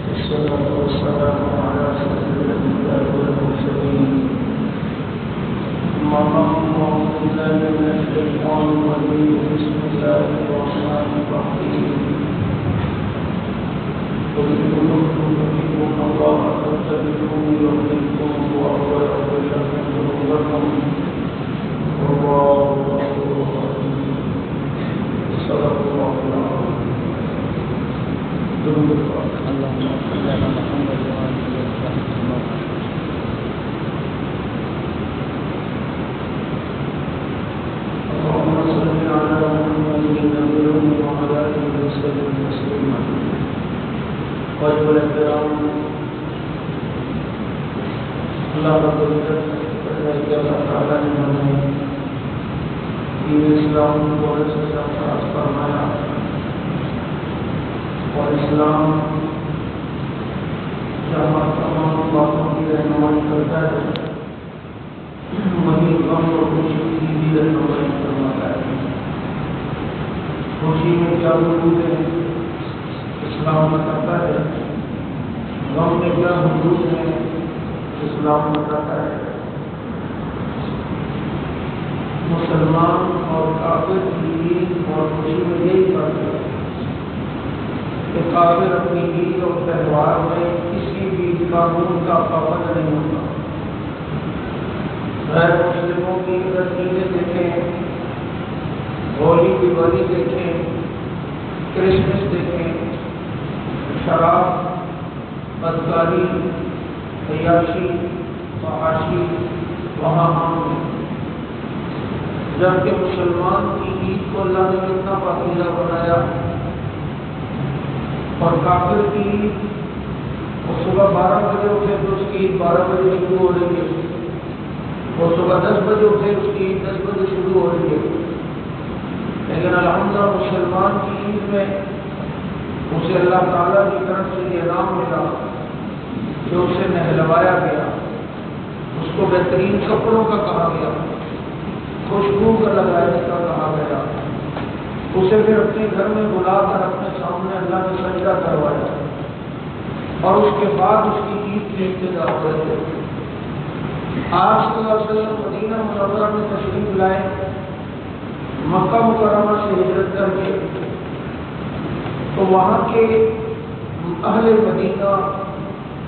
والصلاة والسلام على سيد الأنبياء والمرسلين أعوذ بالله من الشيطان الرجيم بسم الله الرحمن الرحيم قل إن كنتم تحبون الله فاتبعوني يحببكم الله ويغفر لكم ذنوبكم والله غفور رحيم صدق الله العظيم. اللهم صل على محمد وعلى آله وصحبه. اللهم صل على محمد النبي وعلى آله وسلم تسليما. واجب الاحترام اللہ رب العزت اللہ تعالی نے ہمیں دین اسلام کو سرفراز فرمایا اور اسلام جہاں تمام باتوں کی رہنمائی کرتا ہے وہیں غم اور خوشی کی بھی رہنمائی کرواتا ہے. خوشی میں کیا حدود ہے اسلام بتاتا ہے، غم میں کیا حدود ہے اسلام بتاتا ہے. مسلمان اور کافر کی عید اور خوشی میں یہی فرق ہے کہ کافر اپنی عید اور تہوار میں کسی بھی قانون کا پابند نہیں ہوتا. غیر مسلموں کی عیدیں دیکھیں، ہولی دیوالی دیکھیں، کرسمس دیکھیں، شراب، بدکاری، عیاشی، فحاشی وہاں عام ہے. جبکہ مسلمان کی عید کو اللہ نے کتنا پاکیزہ بنایا اور کافر کی عید وہ صبح 12 بجے اٹھے تو اس کی عید 12 بجے شروع ہو رہی ہے، وہ صبح 10 بجے اٹھے اس کی عید 10 بجے شروع ہو رہی ہے. لیکن الحمدللہ مسلمان کی عید میں اسے اللہ تعالیٰ کی طرف سے یہ انعام ملا کہ اسے نہلوایا گیا، اس کو بہترین کپڑوں کا کہا گیا، خوشبو کا لگانے کا کہا گیا، اسے پھر اپنے گھر میں بلا کر اپنے سامنے اللہ نے سجدہ کروایا اور اس کے بعد اس کی عید کی ابتدا ہو رہی ہے. آپ صلی اللہ علیہ وسلم مدینہ منورہ میں تشریف لائے، مکہ مکرمہ سے ہجرت کر کے، تو وہاں کے اہل مدینہ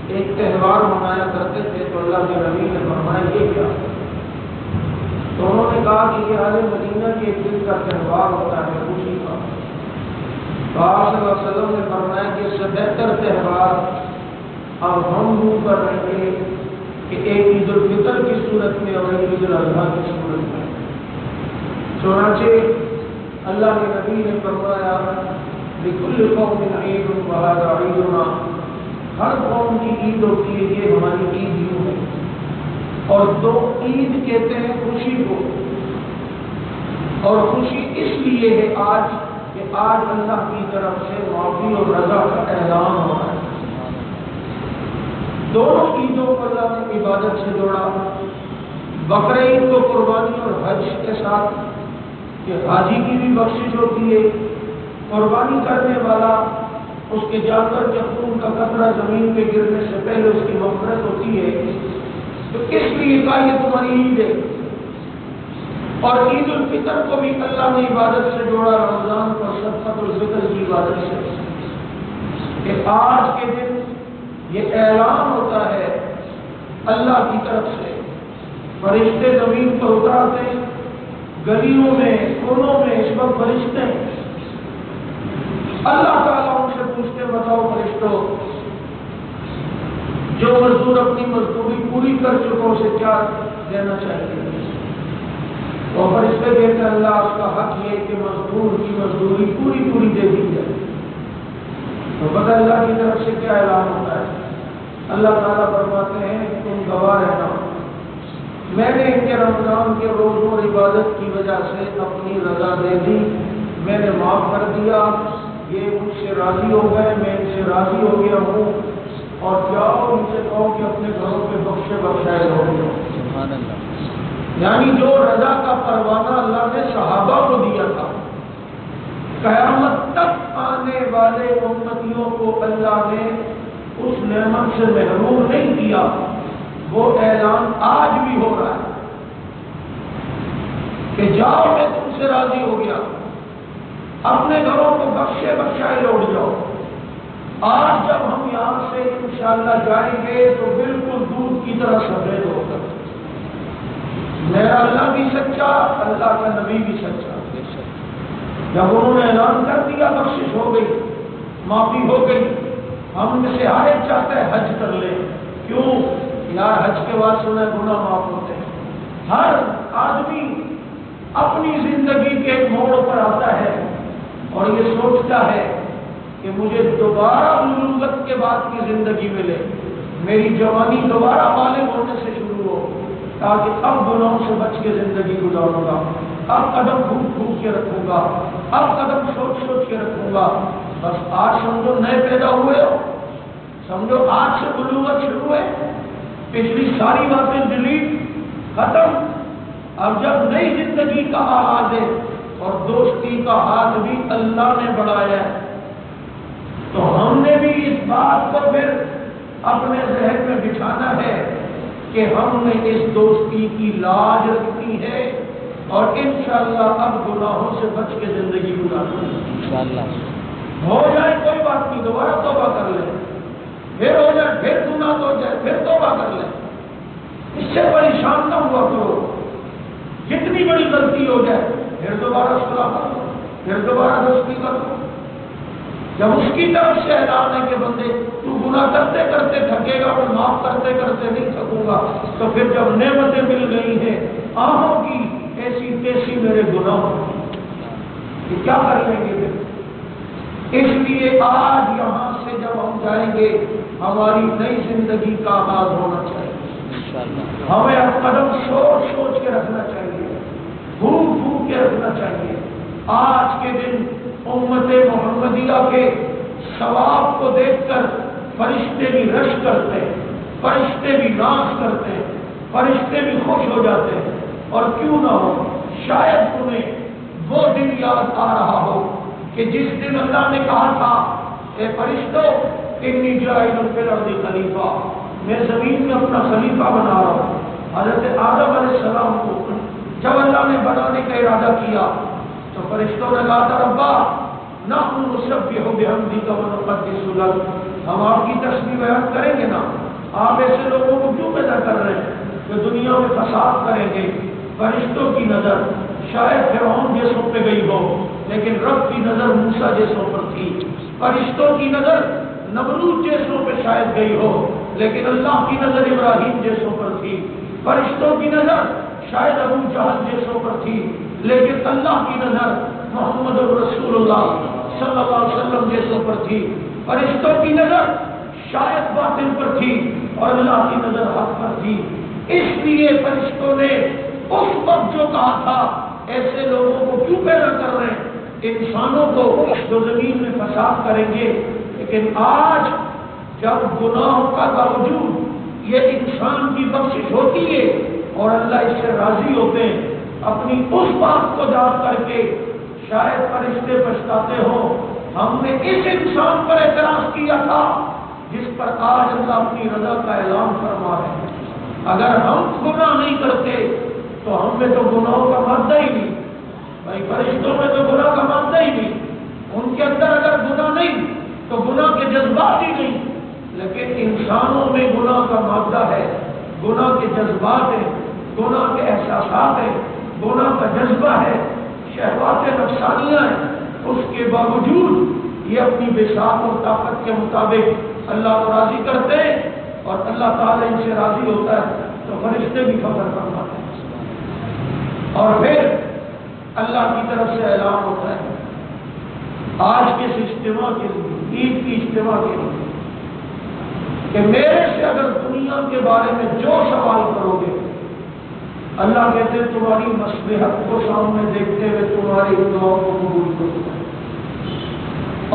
ایک تہوار منایا کرتے تھے. تو اللہ کے نبی نے فرمایا یہ کیا؟ تو انہوں نے کہا کہ یہ اہل مدینہ کے ایک دن کا تہوار ہوتا ہے خوشی کا. تو آپ صلی اللہ علیہ وسلم نے فرمایا کہ اس سے بہتر تہوار اب ہم منہ کر رہے ہیں کہ ایک عید الفطر کی صورت میں اور ایک عید الاضحیٰ کی صورت میں. چنانچہ اللہ کے نبی نے فرمایا لِكُلِّ قَوْمٍ عِيدٌ وَهَذَا عِيدُنَا، ہر قوم کی عید ہوتی ہے، یہ ہماری عید یوں ہے. اور دو عید کہتے ہیں خوشی کو، اور خوشی اس لیے ہے آج کہ آج اللہ کی طرف سے معافی اور رضا کا اعلان ہو رہا ہے. دونوں عیدوں کو اللہ نے عبادت سے جوڑا. بقرعید کو قربانی اور حج کے ساتھ کہ حاجی کی بھی بخشش ہوتی ہے، قربانی کرنے والا اس کے جانور کے خون کا قطرہ زمین پہ گرنے سے پہلے اس کی مغفرت ہوتی ہے. تو اس لیے کا یہ تمہاری عید ہے. اور عید الفطر کو بھی اللہ نے عبادت سے جوڑا، رمضان کو صدقۃ الفطر کی عبادت سے، کہ آج کے دن یہ اعلان ہوتا ہے اللہ کی طرف سے، فرشتے زمین پر اترتے ہیں، گلیوں میں کونوں میں اس وقت فرشتے ہیں. اللہ تعالیٰ ان سے پوچھتے بتاؤ فرشتوں، جو مزدور اپنی مزدوری پوری کر چکا اسے کیا دینا چاہیے؟ تو فرشتے کہتے ہیں اللہ اس کا حق یہ کہ مزدور کی مزدوری پوری دے دی جائے. تو پتہ اللہ کی طرف سے کیا اعلان ہوتا ہے؟ اللہ تعالیٰ فرماتے ہیں کہ تم گواہ رہنا، میں نے ان کے رمضان کے روز اور عبادت کی وجہ سے اپنی رضا دے دی، میں نے معاف کر دیا، یہ مجھ سے راضی ہو گئے، میں ان سے راضی ہو گیا ہوں. اور جاؤ ان سے کہو کہ اپنے گھروں پہ بخشائے ہو گئے. سبحان اللہ. یعنی جو رضا کا پروانہ اللہ نے صحابہ کو دیا تھا قیامت تک آنے والے امتیوں کو اللہ نے اس نعمت سے محروم نہیں کیا. وہ اعلان آج بھی ہو رہا ہے کہ جاؤ میں تم سے راضی ہو گیا, اپنے گھروں کو بخشے بخشائے لوٹ جاؤ. آج جب ہم یہاں سے انشاءاللہ جائیں گے تو بالکل دودھ کی طرح سفید ہو کر, میرا اللہ بھی سچا, اللہ کا نبی بھی سچا. جب انہوں نے اعلان کر دیا بخشش ہو گئی, معافی ہو گئی, ہم میں سے ہر ایک چاہتا ہے حج کر لیں. کیوں یار, حج کے بعد سنا گناہ معاف ہوتے ہیں. ہر آدمی اپنی زندگی کے ایک موڑ پر آتا ہے اور یہ سوچتا ہے کہ مجھے دوبارہ بلوغت کے بعد کی زندگی ملے, میری جوانی دوبارہ بالغ ہونے سے شروع ہو, تاکہ اب گناہوں سے بچ کے زندگی گزاروں گا, اب قدم پھونک پھونک کے رکھوں گا, اب قدم سوچ سوچ کے رکھوں گا. بس آج سمجھو نئے پیدا ہوئے ہو, سمجھو آج سے بلوغت شروع ہے, پچھلی ساری باتیں ڈیلیٹ, ختم. اب جب نئی زندگی کا آغاز ہے اور دوستی کا ہاتھ بھی اللہ نے بڑھایا ہے, تو ہم نے بھی اس بات کو پھر اپنے ذہن میں بٹھانا ہے کہ ہم نے اس دوستی کی لاج رکھنی ہے اور انشاءاللہ اب گناہوں سے بچ کے زندگی گزارنی ہے. انشاءاللہ ہو جائے کوئی بات نہیں, دوبارہ توبہ کر لیں, پھر ہو جائے, پھر گناہ ہو جائے, پھر توبہ کر لیں. اس سے پریشان نہ ہوا کرو. جتنی بڑی غلطی ہو جائے پھر دوبارہ صلاح کر لو, پھر دوبارہ دوستی کر لو. جب اس کی طرف سے اعلان ہے کہ بندے تو گناہ کرتے کرتے تھکے گا, اور معاف کرتے کرتے نہیں تھکوں گا, تو پھر جب نعمتیں مل گئی ہیں آہوں کی ایسی تیسی میرے گناہوں کی, کیا کر لیں گے پھر؟ اس لیے آج یہاں سے جب ہم جائیں گے ہماری نئی زندگی کا آغاز ہونا چاہیے. ہمیں اب قدم سوچ سوچ کے رکھنا چاہیے, پھونک پھونک کے رکھنا چاہیے. آج کے دن امت محمدیہ کے ثواب کو دیکھ کر فرشتے بھی رش کرتے ہیں, فرشتے بھی ناز کرتے ہیں, فرشتے بھی خوش ہو جاتے ہیں. اور کیوں نہ ہو, شاید تمہیں وہ دن یاد آ رہا ہو کہ جس دن اللہ نے کہا تھا اے فرشتوں انی جاعل فی الارض خلیفہ, میں زمین میں اپنا خلیفہ بنا رہا ہوں. حضرت آدم علیہ السلام کو جب اللہ نے بنانے کا ارادہ کیا تو فرشتوں نے کہا تھا ربا نحن نسبح بحمدک ونقدس لک, ہم آپ کی تسبیح بیان کریں گے نا, آپ ایسے لوگوں کو کیوں پیدا کر رہے ہیں کہ دنیا میں فساد کریں گے. فرشتوں کی نظر شاید فرعون جیسوں پہ گئی ہو, لیکن رب کی نظر موسیٰ جیسوں پر تھی. فرشتوں کی نظر نمرود جیسوں پہ شاید گئی ہو, لیکن اللہ کی نظر ابراہیم جیسوں پر تھی. فرشتوں کی نظر شاید ابو جہل جیسوں پر تھی, لیکن اللہ کی نظر محمد رسول اللہ صلی اللہ علیہ وسلم جیسوں پر تھی. فرشتوں کی نظر شاید باطن پر تھی اور اللہ کی نظر حق پر تھی. اس لیے فرشتوں نے اس وقت جو کہا تھا ایسے لوگوں کو کیوں پیدا کر رہے ہیں, انسانوں کو جو زمین میں فساد کریں گے. لیکن آج جب گناہوں کا باوجود یہ انسان کی بخشش ہوتی ہے اور اللہ اس سے راضی ہوتے ہیں, اپنی اس بات کو یاد کر کے شاید فرشتے پچھتاتے ہوں ہم نے اس انسان پر اعتراض کیا تھا جس پر آج اللہ اپنی رضا کا اعلان فرما رہے ہیں. اگر ہم گناہ نہیں کرتے تو ہم میں تو گناہوں کا مادہ ہی نہیں, بھائی فرشتوں میں تو گناہ کا مادہ ہی نہیں, ان کے اندر اگر گناہ نہیں تو گناہ کے جذبات ہی نہیں. لیکن انسانوں میں گناہ کا مادہ ہے, گناہ کے جذبات ہیں, گناہ کے احساسات ہیں, گناہ کا جذبہ ہے, شہوات نفسانیہ ہیں. اس کے باوجود یہ اپنی بساط اور طاقت کے مطابق اللہ کو راضی کرتے ہیں اور اللہ تعالیٰ ان سے راضی ہوتا ہے تو فرشتے بھی فخر فرماتے ہیں. اور پھر اللہ کی طرف سے اعلان ہوتا ہے آج کے اس اجتماع کے لیے, عید کی اجتماع کے لیے, کہ میرے سے اگر دنیا کے بارے میں جو سوال کرو گے, اللہ کہتے ہیں تمہاری مصلحت کو سامنے دیکھتے ہوئے تمہاری دعاؤں کو قبول کروں گا.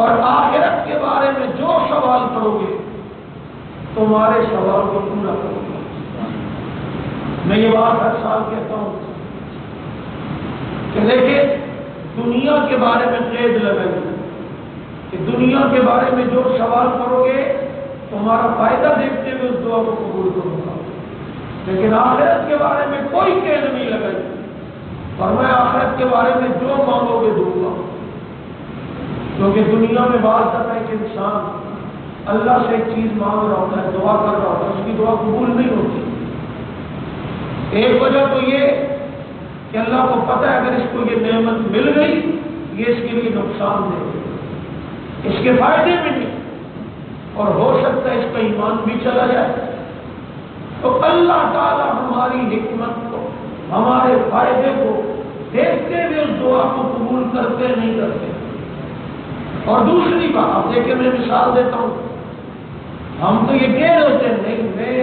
اور آخرت کے بارے میں جو سوال کرو گے تمہارے سوال کو پورا کروں گا. میں یہ بات ہر سال کہتا ہوں کہ دیکھیں دنیا کے بارے میں قید لگائی کہ دنیا کے بارے میں جو سوال کرو گے تمہارا فائدہ دیکھتے ہوئے اس دعا کو قبول کروں گا، لیکن آخرت کے بارے میں کوئی قید نہیں لگائی، اور میں آخرت کے بارے میں جو مانگو گے دوں گا۔ کیونکہ دنیا میں بات کرتا ہے کہ انسان اللہ سے ایک چیز مانگ رہا ہوتا ہے، دعا کر رہا ہوتا ہے، اس کی دعا قبول نہیں ہوتی۔ ایک وجہ تو یہ کہ اللہ کو پتہ ہے اگر اس کو یہ نعمت مل گئی یہ اس کے لیے نقصان دے گی، اس کے فائدے میں نہیں، اور ہو سکتا ہے اس کا ایمان بھی چلا جائے۔ تو اللہ تعالیٰ ہماری حکمت کو، ہمارے فائدے کو دیکھتے ہوئے اس دعا کو قبول کرتے نہیں کرتے۔ اور دوسری بات آپ دیکھیں، میں مثال دیتا ہوں، ہم تو یہ کہہ رہے ہوتے ہیں، نہیں، میں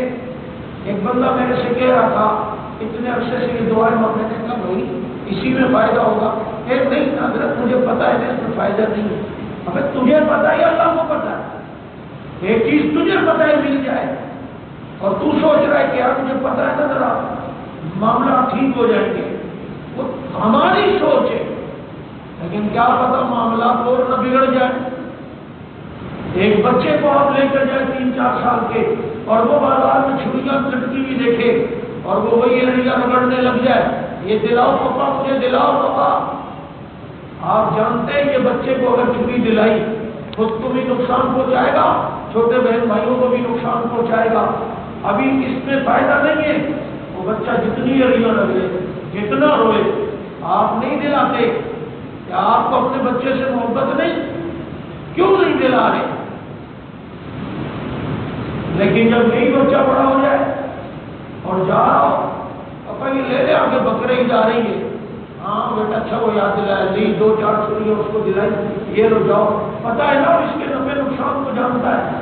ایک بندہ میرے سے کہہ رہا تھا اتنے عرصے سے یہ دعائیں میں نے کہا بھائی اسی میں فائدہ ہوگا، کہ نہیں حضرت مجھے پتا ہے اس میں فائدہ نہیں ہے۔ ہمیں تجھے پتا ہے اللہ کو پتا ہے، ایک چیز تجھے پتا ہے مل جائے اور تو سوچ رہا ہے کہ یار مجھے پتا ہے نا ذرا معاملہ ٹھیک ہو جائیں گے، وہ ہماری سوچ ہے، لیکن کیا پتا معاملات اور نہ بگڑ جائے۔ ایک بچے کو آپ لے کر جائیں 3-4 سال کے اور وہ بازار میں چھڑیاں لٹکی ہوئی دیکھے اور وہ وہی ہڈیاں رگڑنے لگ جائے، یہ دلاؤ پپا مجھے دلاؤ پپا، آپ جانتے ہیں یہ بچے کو اگر چھری دلائی خود کو بھی نقصان پہنچائے گا، چھوٹے بہن بھائیوں کو بھی نقصان پہنچائے گا۔ ابھی اس میں فائدہ نہیں ہے، وہ بچہ جتنی ہڈیاں لگے جتنا روئے آپ نہیں دلاتے، کیا آپ کو اپنے بچے سے محبت نہیں؟ کیوں نہیں دلا رہے؟ لیکن جب یہی بچہ بڑا ہو جائے اور جا رہا ہو پپا یہ لے لے آگے بکرے ہی جا رہی ہے، ہاں بیٹا اچھا وہ یاد دلایا، لی 2-4 چھریاں اس کو دلائی، یہ لو جاؤ، پتا ہے نا اس کے نفع نقصان کو جانتا ہے۔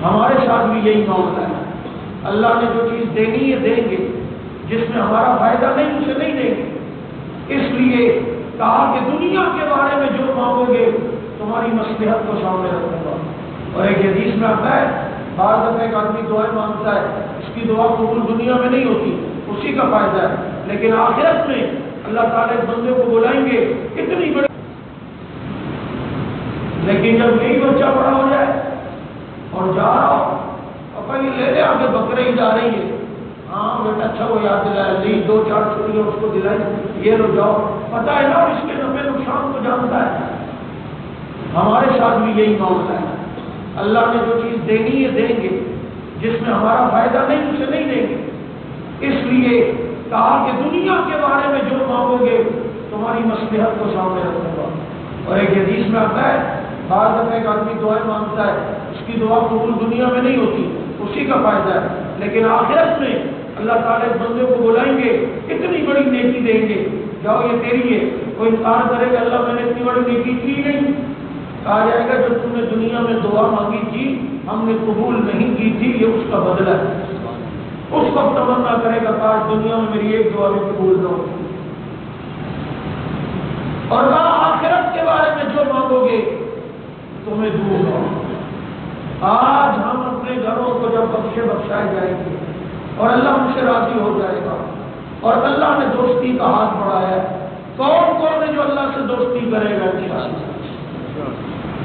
ہمارے ساتھ بھی یہی معاملہ ہے، اللہ نے جو چیز دینی ہے دیں گے، جس میں ہمارا فائدہ نہیں اسے نہیں دیں گے۔ اس لیے کہا کہ دنیا کے بارے میں جو مانگو گے تمہاری مصلحت کو سامنے رکھوں گا۔ اور ایک حدیث میں آتا ہے بعض دفعہ ایک آدمی دعائیں مانگتا ہے، اس کی دعا قبول دنیا میں نہیں ہوتی، اسی کا فائدہ ہے، لیکن آخرت میں اللہ تعالیٰ اس بندے کو بلائیں گے اتنی بڑی، لیکن جب یہی بچہ بڑا ہو جائے اور جا رہا ہو پپا یہ لے لے آگے بکرے ہی جا رہی ہے، ہاں بیٹا اچھا وہ یاد دلایا، لی 2-4 چھریاں اس کو دلائی، یہ لو جاؤ، پتا ہے نا اس کے نفع نقصان کو جانتا ہے۔ ہمارے ساتھ بھی یہی معاملہ ہے، اللہ نے جو چیز دینی ہے دیں گے، جس میں ہمارا فائدہ نہیں اسے نہیں دیں گے۔ اس لیے کہا کہ دنیا کے بارے میں جو مانگو گے تمہاری مصلحت کو سامنے رکھوں گا۔ اور ایک حدیث میں آتا ہے بعض دفعہ ایک آدمی دعائیں مانگتا ہے، اس کی دعا قبول دنیا میں نہیں ہوتی، اسی کا فائدہ ہے، لیکن آخرت میں اللہ تعالیٰ اس بندے کو بلائیں گے اتنی بڑی نیکی دیں گے، جاؤ یہ تیری ہے۔ کوئی انکار کرے گا اللہ میں نے اتنی بڑی نیکی کی نہیں، کہا جائے گا جو تم نے دنیا میں دعا مانگی تھی ہم نے قبول نہیں کی تھی، یہ اس کا بدلہ ہے۔ اس وقت تمنا کرے گا کاش دنیا میں میری ایک دعا بھی قبول نہ ہوتی۔ اور آخرت کے بارے میں جو مانگو گے تمہیں دوں گا۔ آج ہم اپنے گھروں کو جب بخشائے جائیں گے اور اللہ ہم سے راضی ہو جائے گا اور اللہ نے دوستی کا ہاتھ بڑھایا ہے، کون ہے جو اللہ سے دوستی کرے گا؟ انشاءاللہ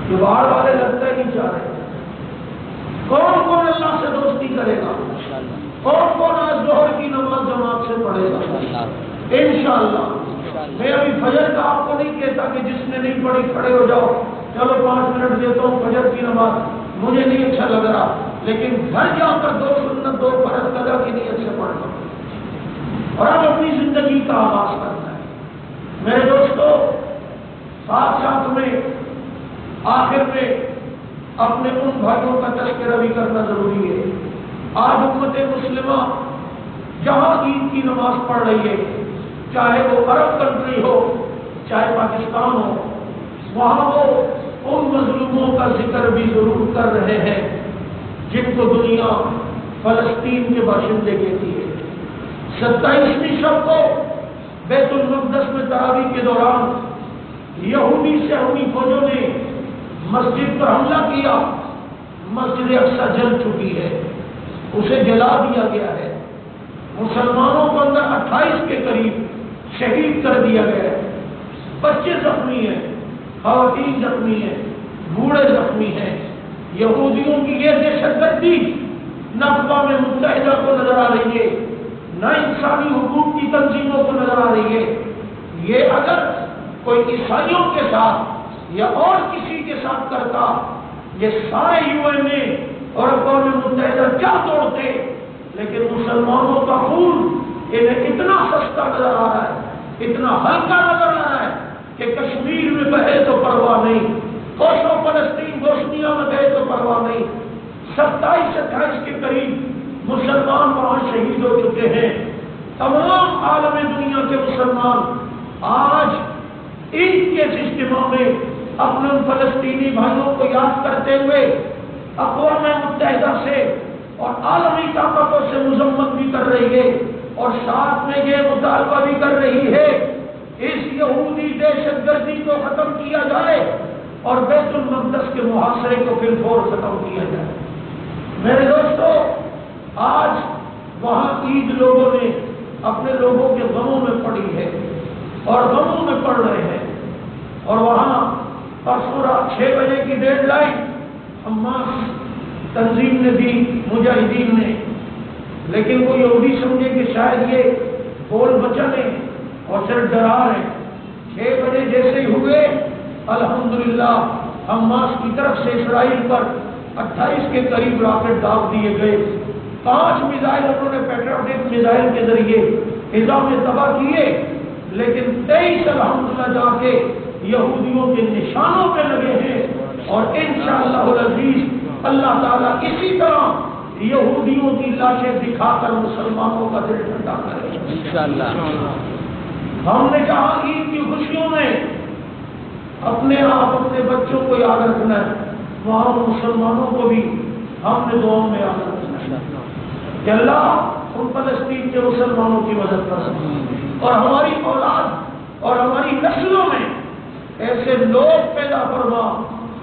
جو باہر والے لگتا ہی نہیں چاہ رہے، کون اللہ سے دوستی کرے گا؟ کون آج ظہر کی نماز جماعت سے پڑھے گا؟ انشاءاللہ۔ میں ابھی فجر کا آپ کو نہیں کہتا کہ جس نے نہیں پڑھی کھڑے ہو جاؤ، چلو 5 منٹ دیتا ہوں فجر کی نماز، مجھے نہیں اچھا لگ رہا، لیکن گھر جا کر 2 سنت 2 فرض قضا کی نیت سے پڑھنا اور اب اپنی زندگی کا آغاز کرنا ہے۔ میرے دوستو، ساتھ میں آخر میں اپنے ان بھائیوں کا تذکرہ بھی کرنا ضروری ہے۔ آج امت مسلمہ جہاں عید کی نماز پڑھ رہی ہے، چاہے وہ عرب کنٹری ہو چاہے پاکستان ہو، وہاں وہ ان مظلوموں کا ذکر بھی ضرور کر رہے ہیں جن کو دنیا فلسطین کے باشندے کہتی ہے۔ 27ویں شب کو بیت المقدس میں تراویح کے دوران یہودی صہیونی فوجوں نے مسجد پر حملہ کیا، مسجد اقصی جل چکی ہے، اسے جلا دیا گیا ہے، مسلمانوں کو اندر 28 کے قریب شہید کر دیا گیا ہے، بچے زخمی ہیں، خواتین زخمی ہیں، بوڑھے زخمی ہیں۔ یہودیوں کی یہ دہشت گردی نہ اقوام متحدہ کو نظر آ رہی ہے، نہ انسانی حقوق کی تنظیموں کو نظر آ رہی ہے۔ یہ اگر کوئی عیسائیوں کے ساتھ یا اور کسی کے ساتھ کرتا، یہ سارے UN اور اقوام متحدہ کیا توڑتے، لیکن مسلمانوں کا خون انہیں اتنا سستا نظر آ رہا ہے، اتنا ہلکا نظر آ رہا ہے کہ کشمیر میں بہے تو پرواہ نہیں، کوسو فلسطین بوسنیا میں بہے تو پرواہ نہیں۔ 27-28 کے قریب مسلمان وہاں شہید ہو چکے ہیں۔ تمام عالم دنیا کے مسلمان آج ان کے اجتماع میں اپنے فلسطینی بھائیوں کو یاد کرتے ہوئے اقوام متحدہ سے اور عالمی طاقتوں سے مذمت بھی کر رہی ہے، اور ساتھ میں یہ مطالبہ بھی کر رہی ہے اس یہودی دہشت گردی کو ختم کیا جائے اور بیت المقدس کے محاصرے کو پھر فور ختم کیا جائے۔ میرے دوستو، آج وہاں عید لوگوں نے اپنے لوگوں کے غموں میں پڑی ہے اور غموں میں پڑ رہے ہیں، اور وہاں پرسوں رات 6 بجے کی ڈیڈ لائن حماس تنظیم نے دی، مجاہدین نے، لیکن وہ یہودی سمجھے کہ شاید یہ بول بچن ہے اور صرف ڈرا رہے ہیں۔ 6 بجے جیسے ہی ہوئے، الحمدللہ حماس کی طرف سے اسرائیل پر 28 کے قریب راکٹ داغ دیے گئے۔ 5 میزائل انہوں نے پیٹریوٹک میزائل کے ذریعے فضا میں تباہ کیے، لیکن 23 الحمدللہ جا کے یہودیوں کے نشانوں پہ لگے ہیں، اور انشاءاللہ العزیز اللہ تعالیٰ اسی طرح یہودیوں کی لاشیں دکھا کر مسلمانوں کا دل ٹھنڈا کرے انشاءاللہ۔ ہم نے کہا عید کی خوشیوں میں اپنے آپ اپنے بچوں کو یاد رکھنا ہے، وہاں مسلمانوں کو بھی ہم نے دعاؤں میں یاد رکھنا ہے کہ اللہ ان فلسطین کے مسلمانوں کی مدد کر، اور ہماری اولاد اور ہماری نسلوں میں ایسے لوگ پیدا فرما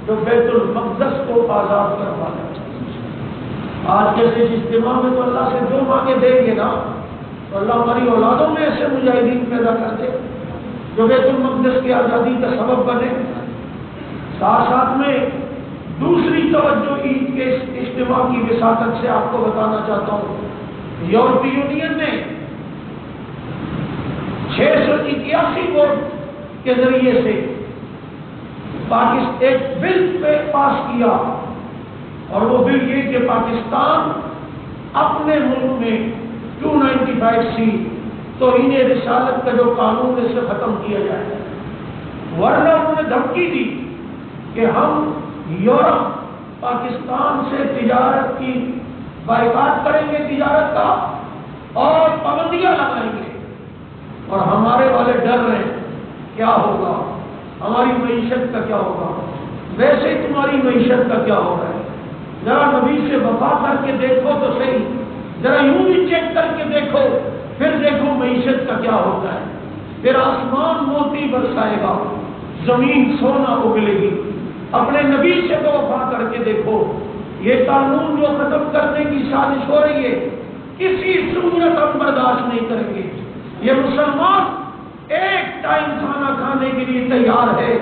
جو بیت المقدس کو آزاد کروا دیں۔ آج جیسے اجتماع میں تو اللہ سے جو مانگے دے گے نا، تو اللہ ہماری اولادوں میں ایسے مجاہدین پیدا کر دے جو بیت المقدس کی آزادی کا سبب بنے۔ ساتھ ساتھ میں دوسری توجہ عید کے اس اجتماع کی وساطت سے آپ کو بتانا چاہتا ہوں، یورپی یونین نے 681 ووٹ کے ذریعے سے پاکستان ایک بل پہ پاس کیا، اور وہ بل یہ کہ پاکستان اپنے ملک میں 295C توہین رسالت کا جو قانون ہے اسے ختم کیا جائے، ورنہ انہوں نے دھمکی دی کہ ہم یورپ پاکستان سے تجارت کی بائیکاٹ کریں گے، تجارت کا، اور پابندیاں لگائیں گے، اور ہمارے والے ڈر رہے ہیں کیا ہوگا، ہماری معیشت کا کیا ہوگا، ویسے ہی تمہاری معیشت کا کیا ہوگا۔ ذرا نبی سے وفا کر کے دیکھو تو صحیح، ذرا یوں بھی چیک کر کے دیکھو، پھر دیکھو معیشت کا کیا ہوتا ہے۔ پھر آسمان موتی برسائے گا، زمین سونا اگلے گی۔ اپنے نبی سے تو وفا کر کے دیکھو، یہ قانون جو ختم کرنے کی سازش ہو رہی ہے کسی صورت ہم برداشت نہیں کریں گے۔ یہ مسلمان ایک ٹائم کھانا کھانے کے لیے تیار ہے،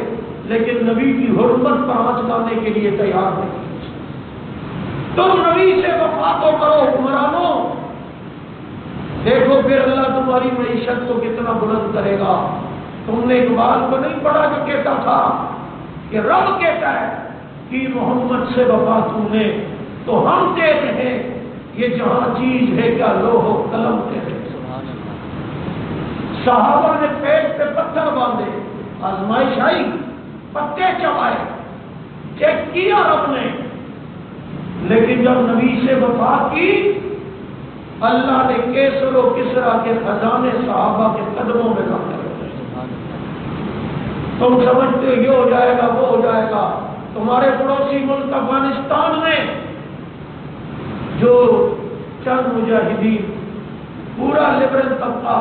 لیکن نبی کی حرمت پر آنچ لانے کے لیے تیار نہیں۔ تم نبی سے وفا تو کرو حکمرانوں، دیکھو پھر اللہ تمہاری معیشت کو کتنا بلند کرے گا۔ تم نے اقبال کو نہیں پڑھا جو کہتا تھا کہ رب کہتا ہے کہ محمد سے وفا تم نے تو ہم کہتے ہیں یہ جہاں چیز ہے کیا لوح و قلم کہتے ہیں۔ صحابہ نے پیٹ پہ پتھر باندھے، آزمائش آئی، پتے چبائے، چیک کیا رب نے، لیکن جب نبی سے وفا کی اللہ نے کیسر و کسرا کے خزانے صحابہ کے قدموں میں رکھ دیے۔ تم سمجھتے ہو یہ ہو جائے گا وہ ہو جائے گا، تمہارے پڑوسی ملک افغانستان میں جو چند مجاہدین، پورا لبرل طبقہ،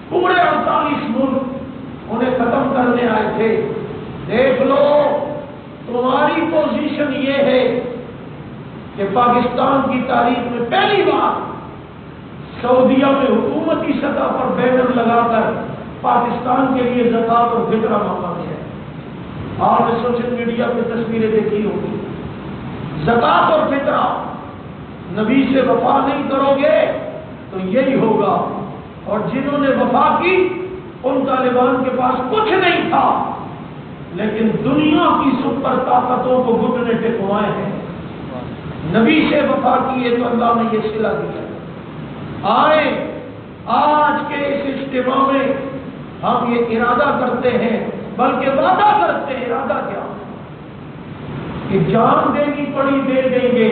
پورے 48 ملک انہیں ختم کرنے آئے تھے۔ دیکھ لو تمہاری پوزیشن یہ ہے کہ پاکستان کی تاریخ میں پہلی بار سعودیہ میں حکومتی سطح پر بینر لگا کر پاکستان کے لیے زکات اور فطرہ مانگا گیا ہے۔ آپ نے سوشل میڈیا پہ تصویریں دیکھی ہوگی، زکات اور فطرہ، نبی سے وفا نہیں کرو گے تو یہی ہوگا۔ اور جنہوں نے وفا کی ان طالبان کے پاس کچھ نہیں تھا، لیکن دنیا کی سپر طاقتوں کو گھٹنے ٹکوائے ہیں، نبی سے وفا کیے تو اللہ نے یہ صلہ دیا۔ آئے آج کے اس اجتماع میں ہم یہ ارادہ کرتے ہیں، بلکہ وعدہ کرتے ہیں، ارادہ کیا کہ جان دینی پڑی دے دیں گے،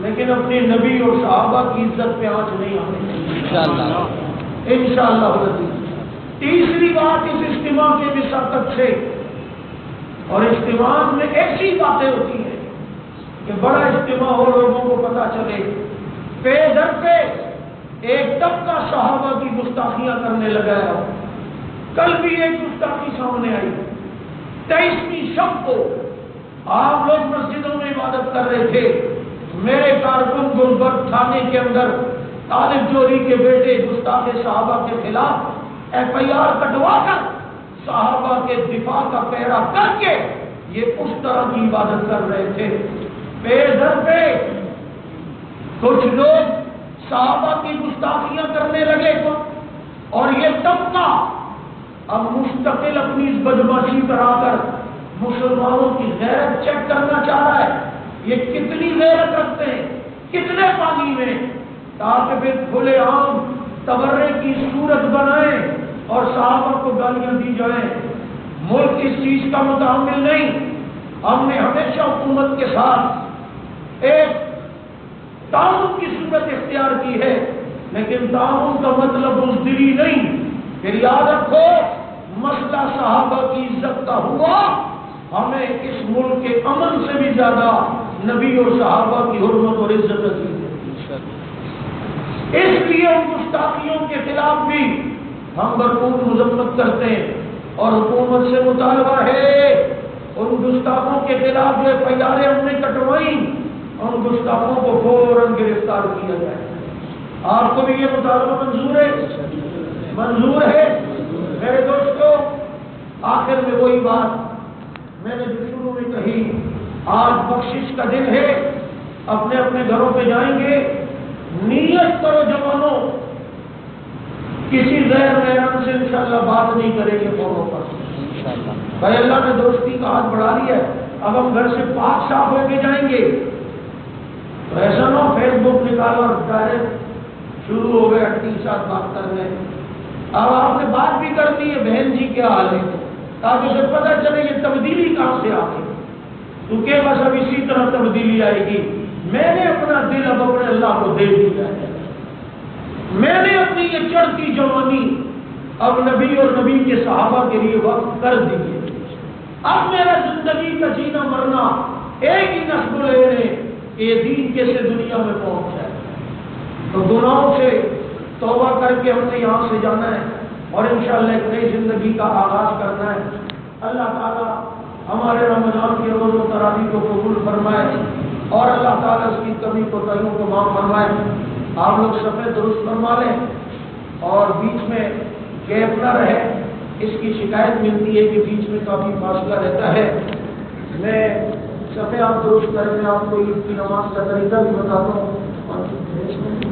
لیکن اپنے نبی اور صحابہ کی عزت پہ آنچ نہیں آنے انشاءاللہ انشاءاللہ۔ تیسری بات اس اجتماع کے مساقت سے، اور اجتماع میں ایسی باتیں ہوتی ہیں کہ بڑا اجتماع ہو، لوگوں کو پتہ چلے، پے در پہ ایک طبقہ صحابہ کی گستاخیاں کرنے لگا ہے۔ کل بھی ایک گستاخی سامنے آئی، 23ویں شب کو آپ لوگ مسجدوں میں عبادت کر رہے تھے، میرے کارکن گلبرگ تھانے کے اندر طالب جوہری کے بیٹے گستاخ صحابہ کے خلاف FIR کٹوا کر صحابہ کے دفاع کا پہرا کر کے یہ اس طرح کی عبادت کر رہے تھے۔ پے در پہ کچھ لوگ صحابہ کی گستاخیاں کرنے لگے، اور یہ طبقہ اب مستقل اپنی اس بدماشی کرا کر مسلمانوں کی غیرت چیک کرنا چاہ رہا ہے، یہ کتنی غیرت رکھتے ہیں، کتنے پانی میں، تاکہ پھر کھلے عام تبرے کی صورت بنائیں اور صحابہ کو گالیاں دی جائیں۔ ملک اس چیز کا متحمل نہیں۔ ہم نے ہمیشہ حکومت کے ساتھ ایک تعاون کی صورت اختیار کی ہے، لیکن تعاون کا مطلب بزدلی نہیں۔ پھر یاد رکھو، مسئلہ صحابہ کی عزت کا ہوا، ہمیں اس ملک کے امن سے بھی زیادہ نبی اور صحابہ کی حرمت اور عزت عزیز ہے۔ اس لیے ان گستاخیوں کے خلاف بھی ہم بھرپور مذمت کرتے ہیں، اور حکومت سے مطالبہ ہے ان گستاخوں کے خلاف جو FIR ہم نے کٹوائیں، ان گستاخوں کو فوراً گرفتار کیا جائے۔ آپ کو بھی یہ مطالبہ منظور ہے؟ منظور ہے؟ میرے دوستو، آخر میں وہی بات میں نے جو شروع میں کہی، آج بخشش کا دن ہے، اپنے اپنے گھروں پہ جائیں گے، نیت کرو جوانوں، کسی غیر محرم سے انشاءاللہ بات نہیں کریں گے فونوں پر۔ بھائی اللہ نے دوستی کا ہاتھ بڑھا لیا ہے، اب ہم گھر سے پاک صاف ہو کے جائیں گے، تو ایسا نہ ہو فیس بک نکالو اور ڈائریکٹ شروع ہو گئے 38 ساتھ بات کرنے۔ اب آپ نے بات بھی کرنی ہے، بہن جی کیا حال ہے، تاکہ اسے پتہ چلے یہ تبدیلی کہاں سے آ گئی، کیونکہ بس اب اسی طرح تبدیلی آئے گی۔ میں نے اپنا دل اب اپنے اللہ کو دے دیا ہے، میں نے اپنی یہ چڑھتی جوانی اب نبی اور نبی کے صحابہ کے لیے وقف کر دی ہے۔ اب میرا زندگی کا جینا مرنا ایک ہی نسل ہے کہ یہ دین کیسے دنیا میں پہنچ جائے۔ تو گناہوں سے توبہ کر کے ہم نے یہاں سے جانا ہے، اور انشاءاللہ ایک نئی زندگی کا آغاز کرنا ہے۔ اللہ تعالیٰ ہمارے رمضان کے روز و تراویح کو قبول فرمائے، اور اللہ تعالیٰ اس کی کمی کوتاہیوں کو معاف فرمائے۔ آپ لوگ صفحے درست فرما لیں، اور بیچ میں گیپ نہ رہے، اس کی شکایت ملتی ہے کہ بیچ میں کافی فاصلہ رہتا ہے۔ میں صفحے آپ درست کریں، میں آپ کو عید کی نماز کا طریقہ بھی بتاتا ہوں۔